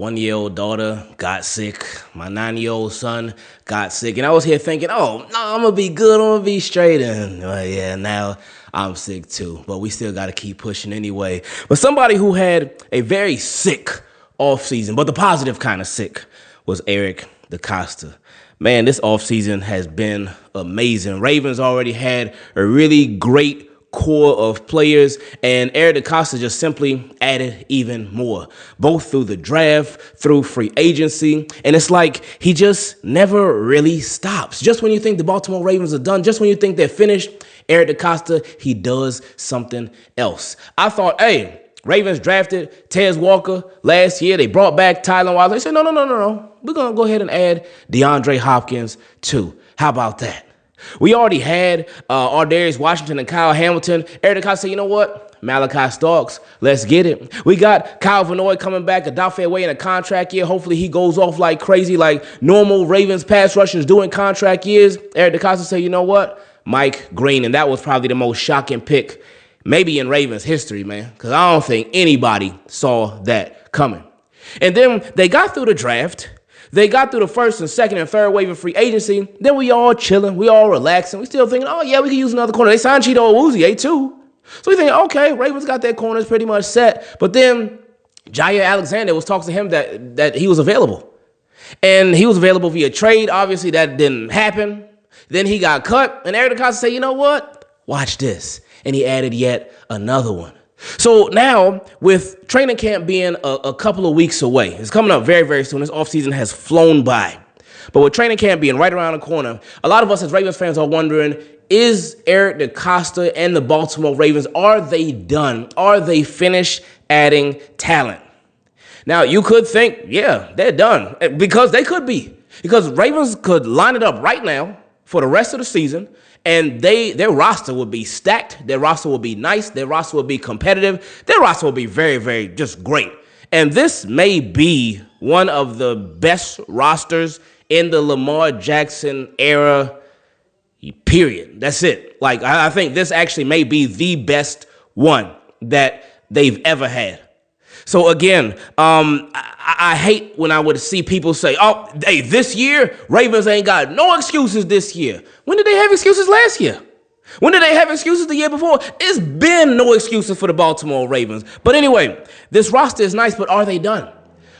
1-year-old daughter got sick. My 9-year-old son got sick. And I was here thinking, oh, no, I'm going to be good. I'm going to be straight. And yeah, now I'm sick too. But we still got to keep pushing anyway. But somebody who had a very sick offseason, but the positive kind of sick, was Eric DeCosta. Man, this offseason has been amazing. Ravens already had a really great core of players, and Eric DeCosta just simply added even more, both through the draft, through free agency, and it's like he just never really stops. Just when you think the Baltimore Ravens are done, just when you think they're finished, Eric DeCosta, he does something else. I thought, hey, Ravens drafted Tez Walker last year. They brought back Tyler Wilder. They said, no. We're going to go ahead and add Deandre Hopkins too. How about that? We already had Darius Washington and Kyle Hamilton. Eric DeCosta said, you know what? Malaki Starks, let's get it. We got Kyle Vanoy coming back, Odafe away in a contract year. Hopefully he goes off like crazy, like normal Ravens pass rushers doing contract years. Eric DeCosta said, you know what? Mike Green. And that was probably the most shocking pick maybe in Ravens history, man, because I don't think anybody saw that coming. And then they got through the draft. They got through the first and second and third wave of free agency. Then we all chilling. We all relaxing. We still thinking, oh, yeah, we can use another corner. They signed Cheeto Awuzie, too. So we think, okay, Ravens got their corners pretty much set. But then Jaire Alexander was talking to him that he was available. And he was available via trade. Obviously, that didn't happen. Then he got cut. And Eric DeCosta said, you know what? Watch this. And he added yet another one. So now, with training camp being a couple of weeks away, it's coming up very, very soon. This offseason has flown by. But with training camp being right around the corner, a lot of us as Ravens fans are wondering, is Eric DeCosta and the Baltimore Ravens, are they done? Are they finished adding talent? Now, you could think, yeah, they're done. Because they could be. Because Ravens could line it up right now for the rest of the season, and their roster would be stacked. Their roster will be nice. Their roster will be competitive. Their roster will be very, very just great. And this may be one of the best rosters in the Lamar Jackson era, period. That's it. Like, I think this actually may be the best one that they've ever had. So again, I hate when I would see people say, oh, hey, this year, Ravens ain't got no excuses this year. When did they have excuses last year? When did they have excuses the year before? It's been no excuses for the Baltimore Ravens. But anyway, this roster is nice, but are they done?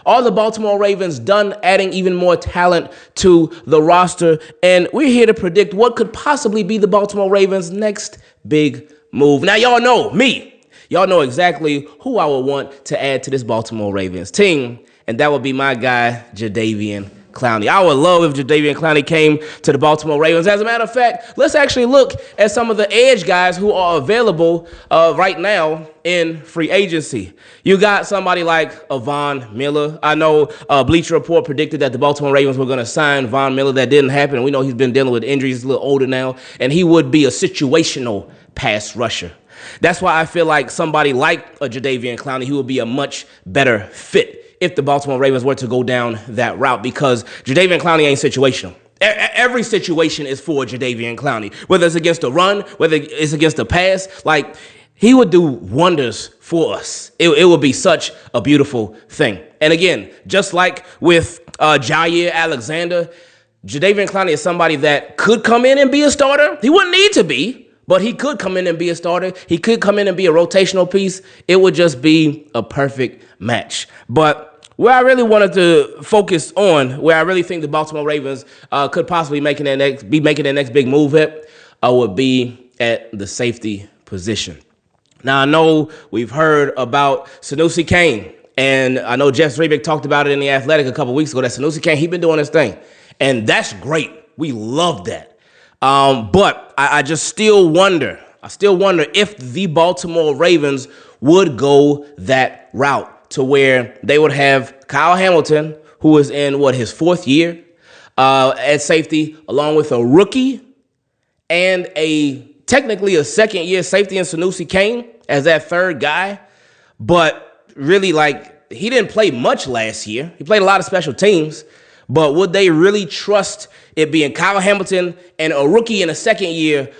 Are the Baltimore Ravens done adding even more talent to the roster? And we're here to predict what could possibly be the Baltimore Ravens' next big move. Now, y'all know me. Y'all know exactly who I would want to add to this Baltimore Ravens team, and that would be my guy, Jadeveon Clowney. I would love if Jadeveon Clowney came to the Baltimore Ravens. As a matter of fact, let's actually look at some of the edge guys who are available right now in free agency. You got somebody like Von Miller. I know Bleacher Report predicted that the Baltimore Ravens were going to sign Von Miller. That didn't happen, and we know he's been dealing with injuries. He's a little older now, and he would be a situational pass rusher. That's why I feel like somebody like a Jadeveon Clowney, he would be a much better fit if the Baltimore Ravens were to go down that route, because Jadeveon Clowney ain't situational. Every situation is for Jadeveon Clowney, whether it's against a run, whether it's against a pass. Like, he would do wonders for us. It would be such a beautiful thing. And again, just like with Jaire Alexander, Jadeveon Clowney is somebody that could come in and be a starter. He wouldn't need to be, but he could come in and be a starter. He could come in and be a rotational piece. It would just be a perfect match. But where I really wanted to focus on, where I really think the Baltimore Ravens could possibly be making their next big move at, would be at the safety position. Now, I know we've heard about Sanusi Kane, and I know Jeff Zrebiec talked about it in The Athletic a couple weeks ago, that Sanusi Kane, he's been doing his thing. And that's great. We love that. But I just still wonder if the Baltimore Ravens would go that route to where they would have Kyle Hamilton, who is in, his fourth year at safety, along with a rookie and technically a second-year safety in Sanusi Kane as that third guy. But really, he didn't play much last year. He played a lot of special teams. But would they really trust it being Kyle Hamilton and a rookie and a second-year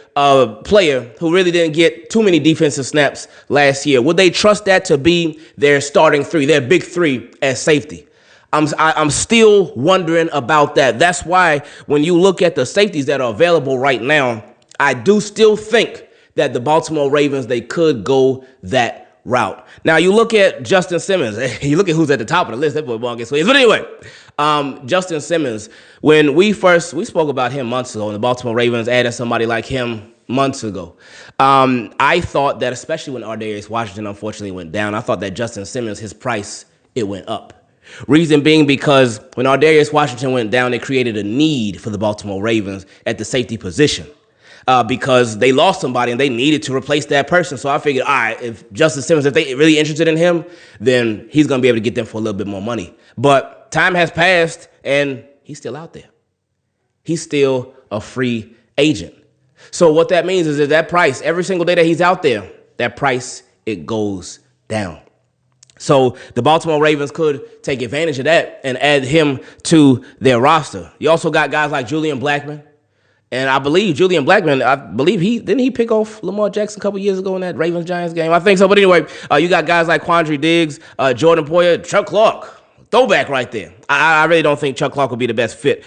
player who really didn't get too many defensive snaps last year? Would they trust that to be their starting three, their big three at safety? I'm still wondering about that. That's why when you look at the safeties that are available right now, I do still think that the Baltimore Ravens, they could go that route. Now, you look at Justin Simmons. You look at who's at the top of the list. That boy won't get swayed. But anyway, Justin Simmons, when we spoke about him months ago, and the Baltimore Ravens added somebody like him months ago. I thought that, especially when Darius Washington unfortunately went down, I thought that Justin Simmons, his price, it went up. Reason being because when Darius Washington went down, it created a need for the Baltimore Ravens at the safety position. Because they lost somebody and they needed to replace that person. So I figured, all right, if Justin Simmons, if they really interested in him, then he's going to be able to get them for a little bit more money. But time has passed and he's still out there. He's still a free agent. So what that means is that price, every single day that he's out there, that price, it goes down. So the Baltimore Ravens could take advantage of that and add him to their roster. You also got guys like Julian Blackmon. And I believe Julian Blackmon, he pick off Lamar Jackson a couple years ago in that Ravens-Giants game? I think so. But anyway, you got guys like Quandre Diggs, Jordan Poyer, Chuck Clark. Throwback right there. I really don't think Chuck Clark would be the best fit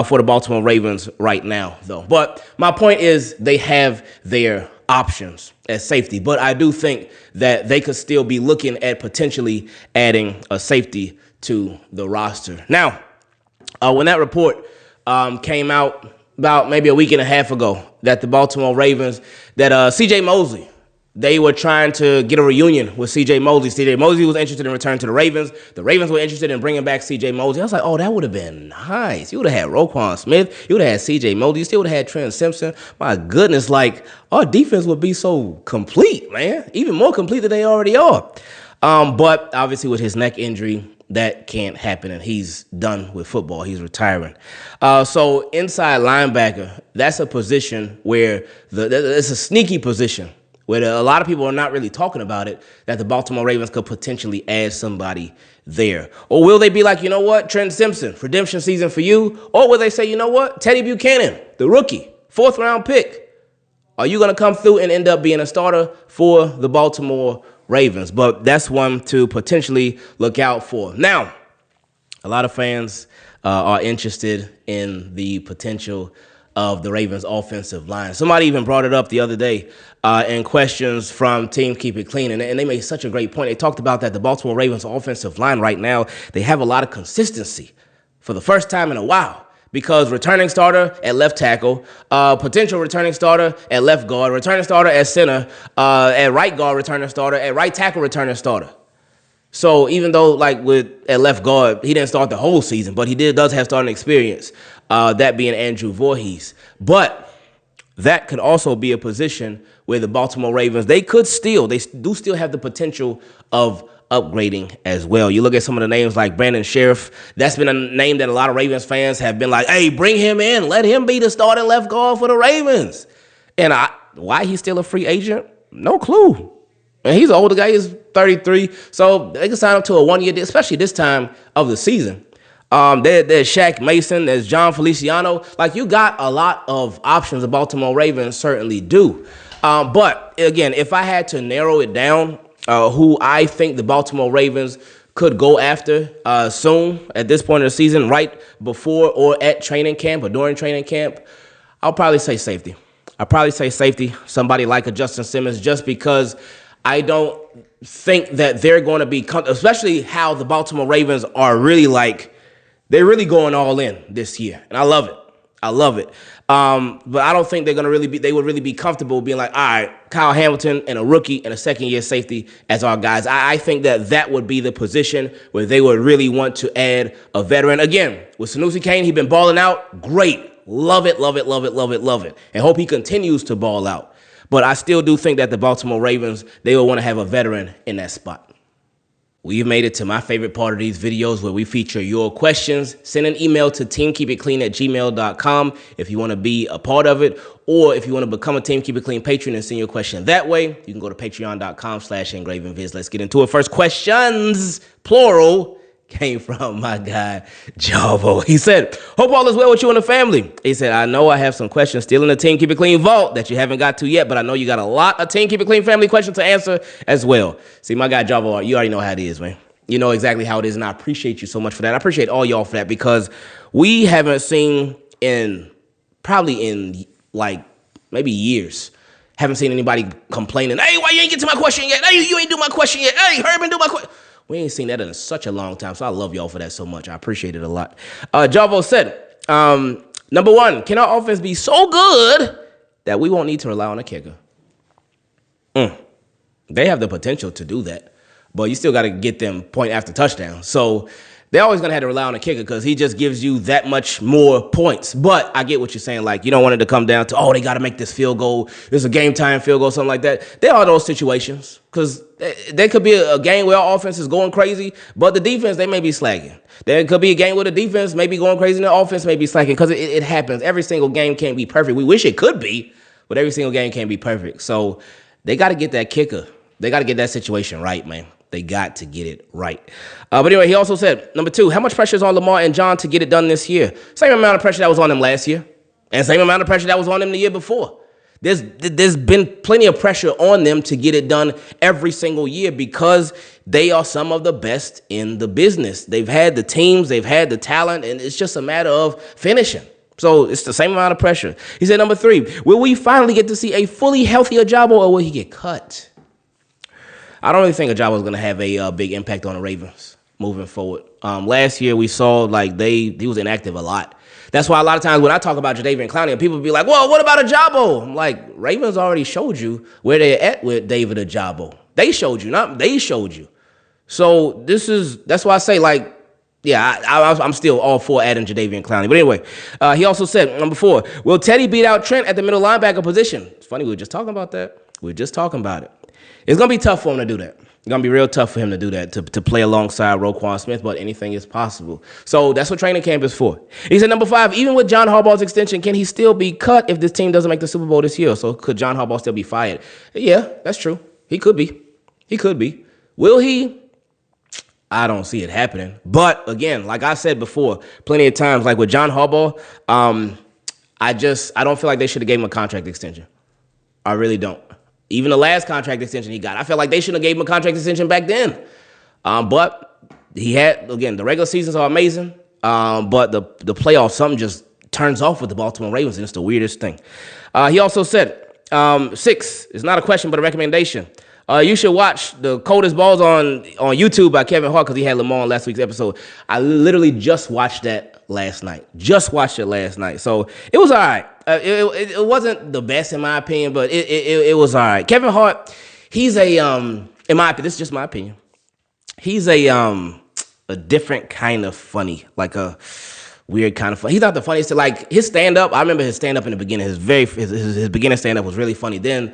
for the Baltimore Ravens right now, though. But my point is they have their options at safety. But I do think that they could still be looking at potentially adding a safety to the roster. Now, when that report came out about maybe a week and a half ago that the Baltimore Ravens, that C.J. Mosley, they were trying to get a reunion with C.J. Mosley. C.J. Mosley was interested in returning to the Ravens. The Ravens were interested in bringing back C.J. Mosley. I was like, oh, that would have been nice. You would have had Roquan Smith. You would have had C.J. Mosley. You still would have had Trent Simpson. My goodness, like, our defense would be so complete, man. Even more complete than they already are. But obviously with his neck injury, that can't happen, and he's done with football. He's retiring. So inside linebacker, that's a position where it's a sneaky position where a lot of people are not really talking about it, that the Baltimore Ravens could potentially add somebody there. Or will they be like, you know what, Trent Simpson, redemption season for you? Or will they say, you know what, Teddy Buchanan, the rookie, 4th-round pick, are you going to come through and end up being a starter for the Baltimore Ravens? But that's one to potentially look out for. Now, a lot of fans are interested in the potential of the Ravens offensive line. Somebody even brought it up the other day in questions from Team Keep It Clean, and they made such a great point. They talked about that the Baltimore Ravens offensive line right now, they have a lot of consistency for the first time in a while. Because returning starter at left tackle, potential returning starter at left guard, returning starter at center, at right guard returning starter, at right tackle returning starter. So even though at left guard, he didn't start the whole season, but he does have starting experience, that being Andrew Voorhees. But that could also be a position where the Baltimore Ravens, they do still have the potential of upgrading as well. You look at some of the names like Brandon Sheriff. That's been a name that a lot of Ravens fans have been like, hey, bring him in. Let him be the starting left guard for the Ravens. And why he's still a free agent? No clue. And he's an older guy. He's 33. So they can sign him to a 1-year deal, especially this time of the season. There's Shaq Mason. There's John Feliciano. Like, you got a lot of options the Baltimore Ravens certainly do. But, again, if I had to narrow it down, who I think the Baltimore Ravens could go after soon at this point of the season, right before or at training camp or during training camp, I'll probably say safety. Somebody like a Justin Simmons, just because I don't think that they're going to be, especially how the Baltimore Ravens are really they're really going all in this year. And I love it. But I don't think they would really be comfortable being like, all right, Kyle Hamilton and a rookie and a second-year safety as our guys. I think that would be the position where they would really want to add a veteran. Again, with Sanusi Kane, he's been balling out. Great. Love it. And hope he continues to ball out. But I still do think that the Baltimore Ravens, they will want to have a veteran in that spot. We've made it to my favorite part of these videos where we feature your questions. Send an email to teamkeepitclean@gmail.com if you want to be a part of it, or if you want to become a Team Keep It Clean patron and send your question that way, you can go to patreon.com/Ingravenvids. Let's get into it. First questions, plural, came from my guy, Jarvo. He said, hope all is well with you and the family. He said, I know I have some questions still in the Team Keep It Clean vault that you haven't got to yet, but I know you got a lot of Team Keep It Clean family questions to answer as well. See, my guy, Jarvo, you already know how it is, man. You know exactly how it is, and I appreciate you so much for that. I appreciate all y'all for that because we haven't seen probably in like maybe years, haven't seen anybody complaining, hey, why you ain't get to my question yet? Hey, you ain't do my question yet. Hey, Herman, do my question. We ain't seen that in such a long time, so I love y'all for that so much. I appreciate it a lot. Jarvo said, number one, can our offense be so good that we won't need to rely on a kicker? They have the potential to do that, but you still got to get them point after touchdown. So they're always going to have to rely on a kicker because he just gives you that much more points. But I get what you're saying. Like, you don't want it to come down to, oh, they got to make this field goal. There's a game-time field goal, something like that. There are those situations because there could be a game where our offense is going crazy, but the defense, they may be slacking. There could be a game where the defense may be going crazy and the offense may be slacking because it happens. Every single game can't be perfect. We wish it could be, but every single game can't be perfect. So they got to get that kicker. They got to get that situation right, man. They got to get it right. But anyway, he also said, number two, how much pressure is on Lamar and John to get it done this year? Same amount of pressure that was on them last year and same amount of pressure that was on them the year before. There's been plenty of pressure on them to get it done every single year because they are some of the best in the business. They've had the teams, they've had the talent, and it's just a matter of finishing. So it's the same amount of pressure. He said, number three, will we finally get to see a fully healthy Jarvo or will he get cut? I don't really think Jarvo is going to have a big impact on the Ravens moving forward. Last year we saw like he was inactive a lot. That's why a lot of times when I talk about Jadeveon Clowney, people be like, well, what about Jarvo? I'm like, Ravens already showed you where they're at with David Jarvo. They showed you, not they showed you. So that's why I say like, yeah, I'm still all for adding Jadeveon Clowney. But anyway, he also said, number four, will Teddy beat out Trent at the middle linebacker position? It's funny, we were just talking about that. We were just talking about it. It's going to be tough for him to do that. It's going to be real tough for him to do that, to play alongside Roquan Smith, but anything is possible. So that's what training camp is for. He said, number five, even with John Harbaugh's extension, can he still be cut if this team doesn't make the Super Bowl this year? So could John Harbaugh still be fired? Yeah, that's true. He could be. He could be. Will he? I don't see it happening. But again, like I said before, plenty of times, like with John Harbaugh, I don't feel like they should have gave him a contract extension. I really don't. Even the last contract extension he got, I felt like they shouldn't have gave him a contract extension back then. But he had, again, the regular seasons are amazing. But the playoffs, something just turns off with the Baltimore Ravens, and it's the weirdest thing. He also said, six, it's not a question, but a recommendation. You should watch the Coldest Balls on YouTube by Kevin Hart because he had Lamar on last week's episode. I literally just watched that last night. So it was all right. It wasn't the best in my opinion, but it was all right. Kevin Hart, he's in my opinion, this is just my opinion. He's a different kind of funny, like a weird kind of funny. He's not the funniest. Like his stand-up, I remember his stand-up in the beginning. His beginning stand-up was really funny. Then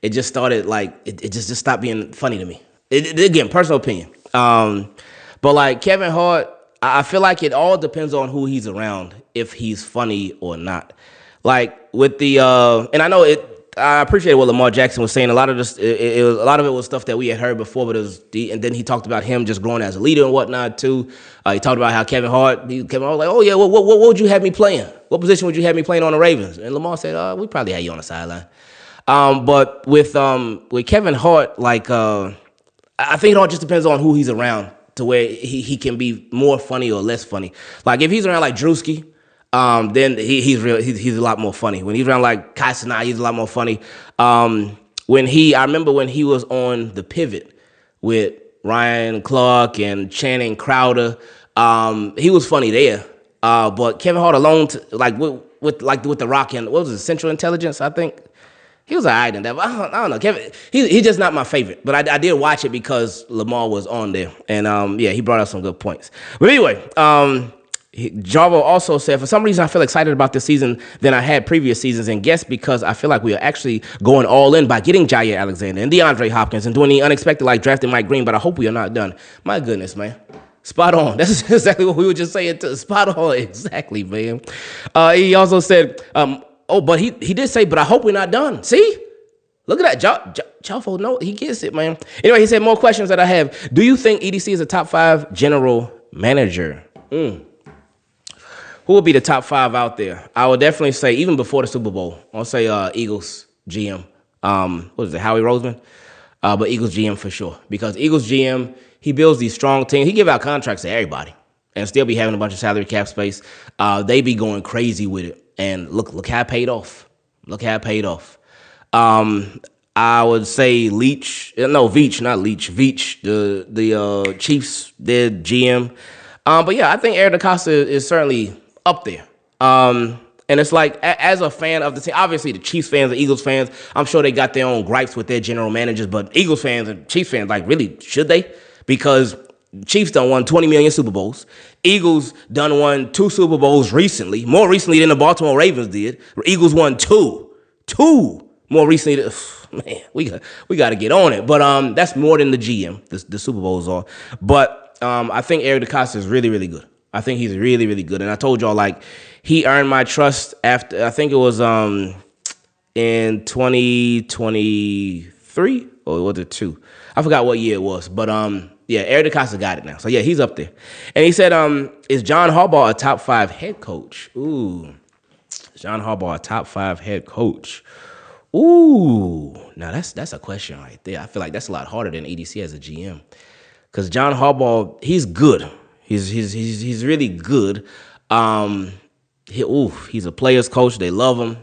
it just started like it just stopped being funny to me. Again, personal opinion. But like Kevin Hart, I feel like it all depends on who he's around, if he's funny or not. Like with the and I know it. I appreciate what Lamar Jackson was saying. A lot of it was stuff that we had heard before, but and then he talked about him just growing as a leader and whatnot too. He talked about how Kevin Hart was like, oh yeah, what would you have me playing? What position would you have me playing on the Ravens? And Lamar said, we probably had you on the sideline. But with Kevin Hart, like I think it all just depends on who he's around to where he can be more funny or less funny. Like if he's around like Drewski, then he's a lot more funny. When he's around like Kai Cenat, he's a lot more funny. I remember when he was on the Pivot with Ryan Clark and Channing Crowder, he was funny there. But Kevin Hart alone, with the Rock and what was it, Central Intelligence, I think. He was all right in that. I don't know. Kevin, he's just not my favorite. But I did watch it because Lamar was on there. And, he brought up some good points. But anyway, Jarvo also said, for some reason, I feel excited about this season than I had previous seasons. And guess because I feel like we are actually going all in by getting Jaire Alexander and DeAndre Hopkins and doing the unexpected like drafting Mike Green. But I hope we are not done. My goodness, man. Spot on. That's exactly what we were just saying. Spot on. Exactly, man. He also said... but he did say, but I hope we're not done. See? Look at that. Jarvo, no, he gets it, man. Anyway, he said, more questions that I have. Do you think EDC is a top 5 general manager? Who will be the top 5 out there? I would definitely say, even before the Super Bowl, I'll say Eagles GM. What is it, Howie Roseman? But Eagles GM for sure. Because Eagles GM, He builds these strong teams. He give out contracts to everybody and still be having a bunch of salary cap space. They be going crazy with it. And look how it paid off. Look how it paid off. I would say Veach, not Leach. Veach, the Chiefs, their GM. But yeah, I think Eric DeCosta is certainly up there. And it's like, as a fan of the team, obviously the Chiefs fans, the Eagles fans, I'm sure they got their own gripes with their general managers, but Eagles fans and Chiefs fans, like, really, should they? Because Chiefs done won 20 million Super Bowls. Eagles done won 2 Super Bowls recently, more recently than the Baltimore Ravens did. Eagles won 2 more recently. Man, we got to get on it. But that's more than the GM, the Super Bowls are. But I think Eric DeCosta is really, really good. I think he's really, really good. And I told y'all, like, he earned my trust after, I think it was in 2023, or was it 2? I forgot what year it was. But yeah, Eric DeCosta got it now. So yeah, he's up there. And he said, is John Harbaugh a top 5 head coach? Ooh, is John Harbaugh a top 5 head coach? Ooh, now that's a question right there. I feel like that's a lot harder than EDC as a GM. Because John Harbaugh, he's good. He's really good. He's a player's coach. They love him.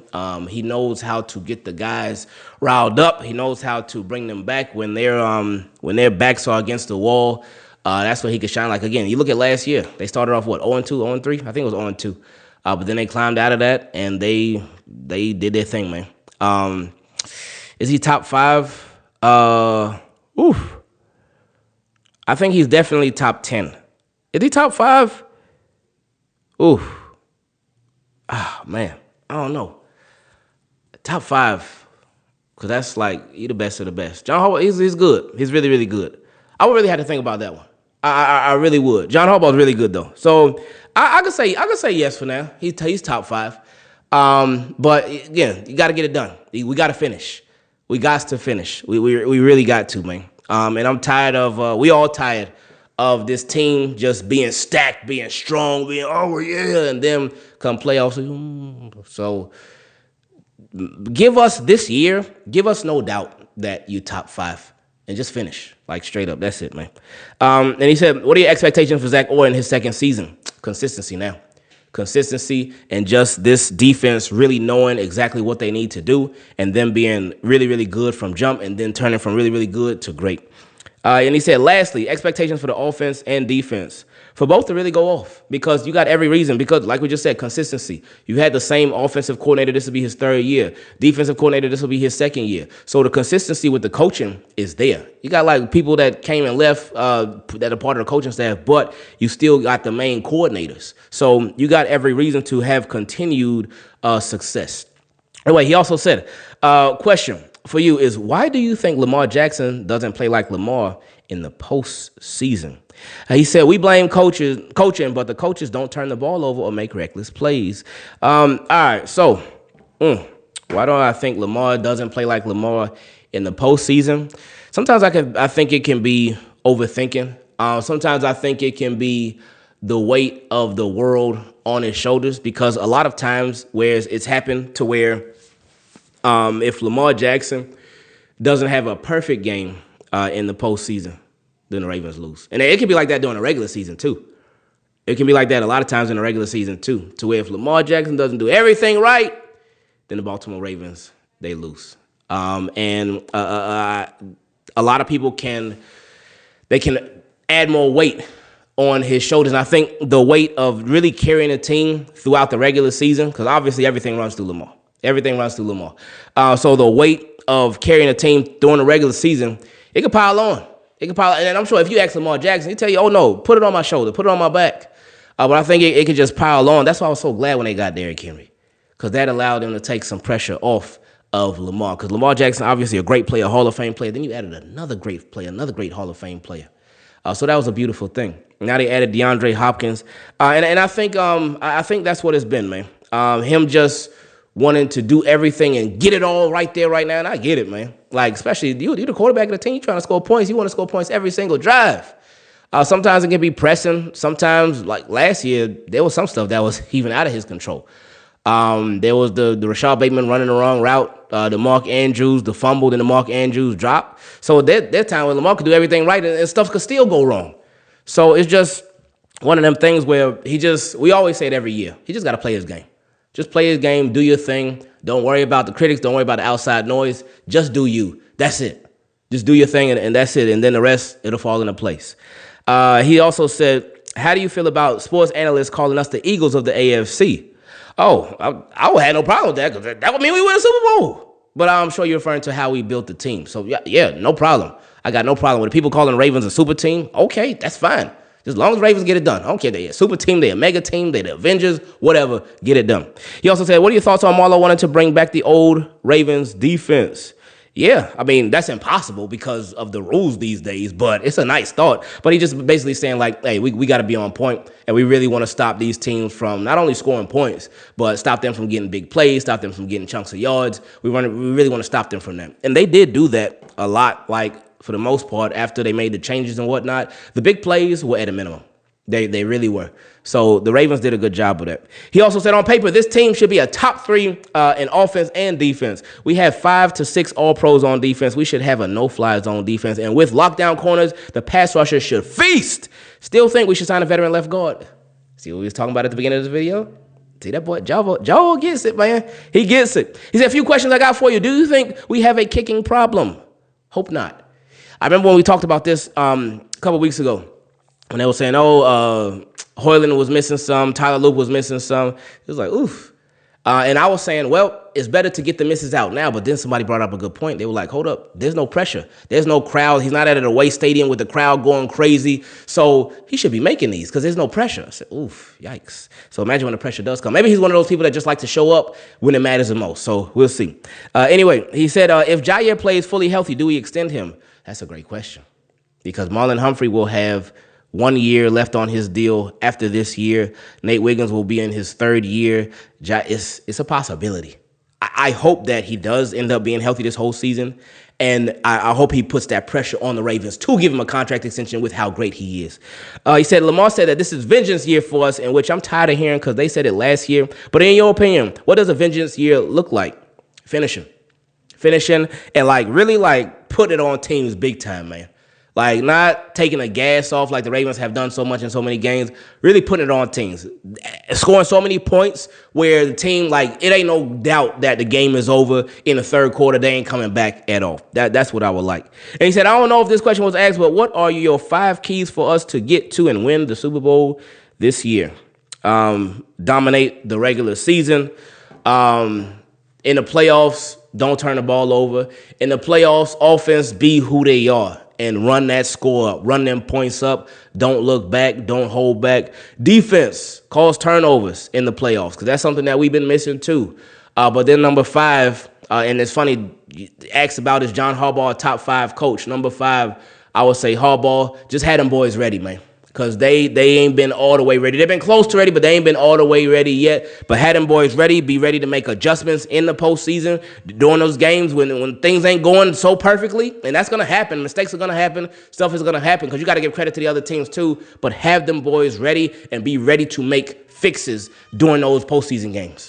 He knows how to get the guys riled up. He knows how to bring them back when their backs are against the wall. That's where he could shine. Like, again, you look at last year. They started off, 0-2, 0-3? I think it was 0-2. But then they climbed out of that, and they did their thing, man. Is he top 5? I think he's definitely top 10. Is he top 5? Man, I don't know. Top 5, because that's like, he the best of the best. John Harbaugh, he's good. He's really, really good. I would really have to think about that one. I really would. John Harbaugh's really good though. So I could say yes for now. He's top 5. But again, you got to get it done. We got to finish. We got to finish. We really got to, man. And I'm tired of. We all tired of this team just being stacked, being strong, being and then come playoffs. So give us this year. Give us no doubt that you top 5 and just finish, like, straight up. That's it, man. And he said, what are your expectations for Zach Orr in his second season? Consistency now. Consistency and just this defense really knowing exactly what they need to do and them being really, really good from jump and then turning from really, really good to great. And he said, lastly, expectations for the offense and defense. For both to really go off, because you got every reason. Because, like we just said, consistency. You had the same offensive coordinator. This will be his 3rd year. Defensive coordinator. This will be his 2nd year. So the consistency with the coaching is there. You got, like, people that came and left that are part of the coaching staff, but you still got the main coordinators. So you got every reason to have continued success. Anyway, he also said, question for you is, why do you think Lamar Jackson doesn't play like Lamar in the postseason? He said, we blame coaching, but the coaches don't turn the ball over or make reckless plays. All right, so why don't I think Lamar doesn't play like Lamar in the postseason? Sometimes I think it can be overthinking. Sometimes I think it can be the weight of the world on his shoulders, because a lot of times where it's happened to where if Lamar Jackson doesn't have a perfect game in the postseason, then the Ravens lose. And it can be like that during the regular season, too. It can be like that a lot of times in the regular season, too, to where if Lamar Jackson doesn't do everything right, then the Baltimore Ravens, they lose. And a lot of people can add more weight on his shoulders. And I think the weight of really carrying a team throughout the regular season, because obviously everything runs through Lamar. Everything runs through Lamar. So the weight of carrying a team during the regular season, it can pile on. And I'm sure if you ask Lamar Jackson, he'll tell you, oh, no, put it on my shoulder, put it on my back. But I think it could just pile on. That's why I was so glad when they got Derrick Henry, because that allowed them to take some pressure off of Lamar. Because Lamar Jackson, obviously a great player, Hall of Fame player. Then you added another great player, another great Hall of Fame player. So that was a beautiful thing. Now they added Deandre, Hopkins. And I think that's what it's been, man. Him just wanting to do everything and get it all right there, right now. And I get it, man. Like, especially you're the quarterback of the team. You're trying to score points. You want to score points every single drive. Sometimes it can be pressing. Sometimes, like last year, there was some stuff that was even out of his control. There was the Rashad Bateman running the wrong route, the Mark Andrews, the fumble, and the Mark Andrews drop. So that time when Lamar could do everything right and stuff could still go wrong. So it's just one of them things where we always say it every year. He just got to play his game. Just play his game, do your thing. Don't worry about the critics. Don't worry about the outside noise. Just do you. That's it. Just do your thing, and that's it. And then the rest, it'll fall into place. He also said, how do you feel about sports analysts calling us the Eagles of the AFC? Oh, I would have no problem with that because that would mean we win a Super Bowl. But I'm sure you're referring to how we built the team. So, yeah, no problem. I got no problem with it. People calling the Ravens a super team. Okay, that's fine. Just as long as Ravens get it done. I don't care. They're a super team, they're a mega team, they're the Avengers, whatever. Get it done. He also said, what are your thoughts on Marlo wanting to bring back the old Ravens defense? Yeah, I mean, that's impossible because of the rules these days, but it's a nice thought. But he just basically saying like, hey, we got to be on point, and we really want to stop these teams from not only scoring points, but stop them from getting big plays, stop them from getting chunks of yards. We really want to stop them from that. And they did do that a lot, like, for the most part, after they made the changes and whatnot. The big plays were at a minimum. They really were. So the Ravens did a good job of that. He also said on paper, this team should be a top 3 in offense and defense. We have 5 to 6 all-pros on defense. We should have a no-fly zone defense. And with lockdown corners, the pass rushers should feast. Still think we should sign a veteran left guard. See what we was talking about at the beginning of the video? See that boy, Jarvo gets it, man. He gets it. He said, a few questions I got for you. Do you think we have a kicking problem? Hope not. I remember when we talked about this a couple weeks ago when they were saying, Hoyland was missing some, Tyler Loop was missing some. It was like, oof. And I was saying, well, it's better to get the misses out now. But then somebody brought up a good point. They were like, hold up, there's no pressure. There's no crowd. He's not at an away stadium with the crowd going crazy. So he should be making these because there's no pressure. I said, oof, yikes. So imagine when the pressure does come. Maybe he's one of those people that just like to show up when it matters the most. So we'll see. Anyway, he said, if Jaire plays fully healthy, do we extend him? That's a great question because Marlon Humphrey will have 1 year left on his deal after this year. Nate Wiggins will be in his 3rd year. It's a possibility. I hope that he does end up being healthy this whole season, and I hope he puts that pressure on the Ravens to give him a contract extension with how great he is. He said, Lamar said that this is vengeance year for us, in which I'm tired of hearing because they said it last year. But in your opinion, what does a vengeance year look like? Finishing, and really put it on teams big time, man. Like, not taking the gas off like the Ravens have done so much in so many games. Really putting it on teams. Scoring so many points where the team, it ain't no doubt that the game is over in the 3rd quarter. They ain't coming back at all. That's what I would like. And he said, I don't know if this question was asked, but what are your 5 keys for us to get to and win the Super Bowl this year? Dominate the regular season. In the playoffs, don't turn the ball over. In the playoffs, offense be who they are and run that score up, run them points up. Don't look back, don't hold back. Defense, cause turnovers in the playoffs because that's something that we've been missing too. But then number 5, and it's funny, asked about is John Harbaugh a top 5 coach? Number 5, I would say Harbaugh. Just had them boys ready, man. Because they ain't been all the way ready. They've been close to ready, but they ain't been all the way ready yet. But had them boys ready, be ready to make adjustments in the postseason during those games when things ain't going so perfectly. And that's going to happen. Mistakes are going to happen. Stuff is going to happen because you got to give credit to the other teams too. But have them boys ready and be ready to make fixes during those postseason games.